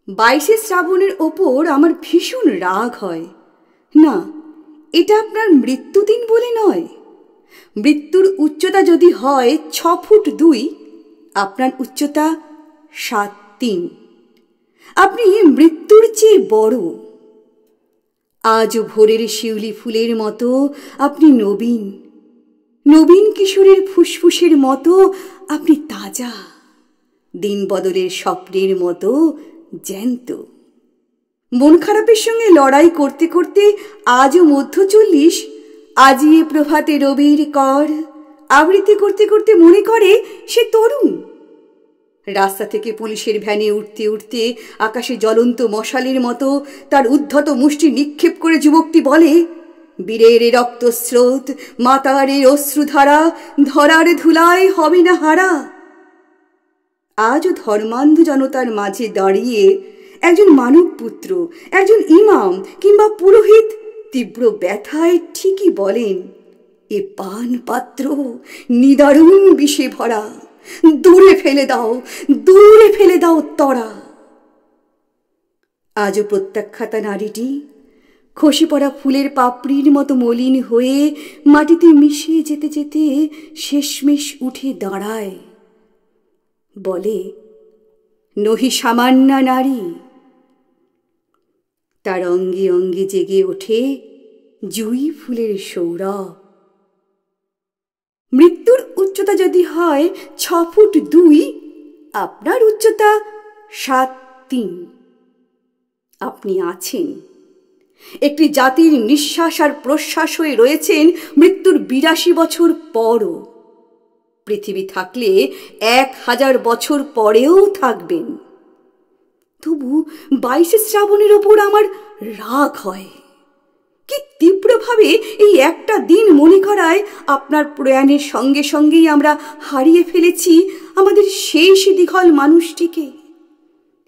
22শে শ্রাবণের ওপর আমার ভীষণ রাগ হয়। না, এটা আপনার মৃত্যুদিন বলে নয়। মৃত্যুর উচ্চতা যদি হয় 6 ফুট 2, আপনার উচ্চতা 7'3". আপনি মৃত্যুর চেয়ে বড়। আজ ভোরের শিউলি ফুলের মতো আপনি নবীন, নবীন কিশোরের ফুসফুসের মতো আপনি তাজা, দিন বদলের স্বপ্নের মতো জ্যান্ত। মন খারাপের সঙ্গে লড়াই করতে করতে আজও মধ্য 40, আজিয়ে প্রভাতে রবির কর আবৃত্তি করতে করতে মনে করে সে তরুণ। রাস্তা থেকে পুলিশের ভ্যানে উঠতে উঠতে আকাশে জ্বলন্ত মশালের মতো তার উদ্ধত মুষ্টি নিক্ষেপ করে যুবকটি বলে, বীরের রক্তস্রোত, মাতার অশ্রুধারা, ধরার ধুলায় হবে না হারা। আজও ধর্মান্ধ জনতার মাঝে দাঁড়িয়ে একজন মানব পুত্র, একজন ইমাম কিংবা পুরোহিত তীব্র ব্যথায় ঠিকই বলেন, এ পান পাত্র নিদারুণ বিষে ভরা, দূরে ফেলে দাও, দূরে ফেলে দাও তরা। আজও প্রত্যাখ্যাতা নারীটি খসে পড়া ফুলের পাপড়ির মতো মলিন হয়ে মাটিতে মিশে যেতে যেতে শেষমেশ উঠে দাঁড়ায়, বলে, নহি সামান্যা নারী। তার অঙ্গে অঙ্গে জেগে ওঠে জুঁই ফুলের সৌরভ। মৃত্যুর উচ্চতা যদি হয় 6 ফুট 2, আপনার উচ্চতা 7'3". আপনি আছেন, একটি জাতির নিঃশ্বাস আর প্রশ্বাস হয়ে রয়েছেন মৃত্যুর 82 বছর পরও। পৃথিবী থাকলে 1000 বছর পরেও থাকবেন। তবু 22শে শ্রাবণের ওপর আমার রাগ হয়। কি তীব্রভাবে এই একটা দিন মনে করায় আপনার প্রয়াণের সঙ্গে সঙ্গেই আমরা হারিয়ে ফেলেছি আমাদের শেষ দীঘল মানুষটিকে।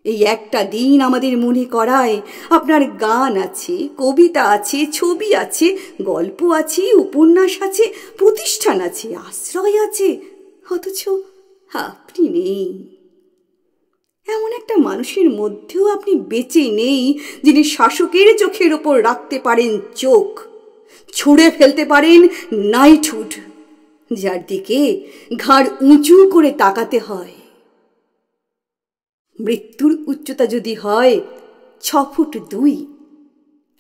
এই একটা দিন আমাদের মনে করায় আপনার গান আছে, কবিতা আছে, ছবি আছে, গল্প আছে, উপন্যাস আছে, প্রতিষ্ঠান আছে, আশ্রয় আছে, অথচ আপনি নেই। এমন একটা মানুষের মধ্যেও আপনি বেঁচে নেই যিনি শাসকের চোখের ওপর রাখতে পারেন চোখ, ছুঁড়ে ফেলতে পারেন নাইটহুড, যার দিকে ঘাড় উঁচু করে তাকাতে হয়। মৃত্যুর উচ্চতা যদি হয় 6 ফুট 2,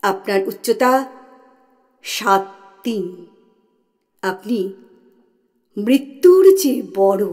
আপনার উচ্চতা 7'3". আপনি মৃত্যুর চেয়ে বড়।